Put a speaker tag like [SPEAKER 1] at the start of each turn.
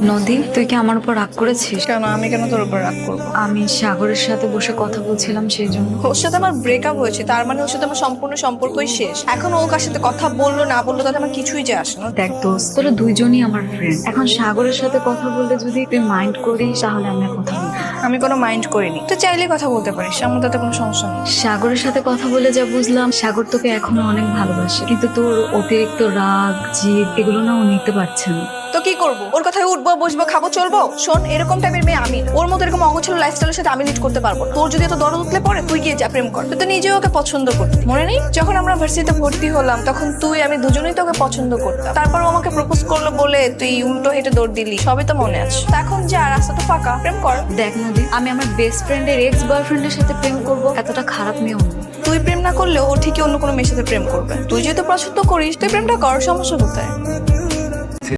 [SPEAKER 1] নদী, তুই কি আমার উপর রাগ করেছিস?
[SPEAKER 2] কেন? আমি কেন তোর উপর রাগ করবো?
[SPEAKER 1] আমি সাগরের সাথে বসে কথা বলছিলাম সেই জন্য।
[SPEAKER 2] ওর সাথে আমার ব্রেকআপ হয়েছে, তার মানে ওর সাথে আমার সম্পূর্ণ সম্পর্কই শেষ। এখন ও কার সাথে কথা বললো না বললো তাতে আমার কিছুই যায় আসে না।
[SPEAKER 1] দেখ দোস্ত, তোরা দুইজনই আমার ফ্রেন্ড। এখন সাগরের সাথে কথা বললে যদি তুই মাইন্ড করিস তাহলে আমি আর কথা বলবো না।
[SPEAKER 2] আমি কোনো মাইন্ড করিনি, তুই চাইলে কথা বলতে পারিস, আমার তাতে কোনো সমস্যা নেই।
[SPEAKER 1] সাগরের সাথে কথা বলে যা বুঝলাম, সাগর তোকে এখনো অনেক ভালোবাসে, কিন্তু তোর অতিরিক্ত রাগ জিদ এগুলো না ও নিতে পারছে না।
[SPEAKER 2] তো কি করবো? ওর কথায় উঠবো, বসবো, খাবো, চলবো? শোন, এরকম টাইপের মেয়ে আমি না। ওর মতো এরকম অগোছালো লাইফস্টাইলের সাথে আমি লিড করতে পারবো না। তোর যদি এত দরদ উঠলে পড়ে, তুই গিয়ে যা প্রেম কর। তুই তো নিজেও ওকে পছন্দ করতি, মনে নেই? যখন আমরা ভার্সিটিতে ভর্তি হলাম তখন তুই আমি দুজনেই তোকে পছন্দ করতাম। তারপর ও আমাকে প্রপোজ করলো বলে তুই উল্টো হেঁটে দৌড় দিলি, সবই তো মনে আছে। তা এখন যা, রাস্তা তো ফাঁকা, প্রেম কর।
[SPEAKER 1] দেখ নদী, আমি আমার বেস্ট ফ্রেন্ডের এক্স বয়ফ্রেন্ডের সাথে প্রেম করব এতটা খারাপ মেয়েও না।
[SPEAKER 2] তুই প্রেম না করলেও ও ঠিকই অন্য কোনো মেয়ের সাথে প্রেম করবে। তুই যেহেতু পছন্দ করিস তুই প্রেমটা কর, সমস্যা কোথায়?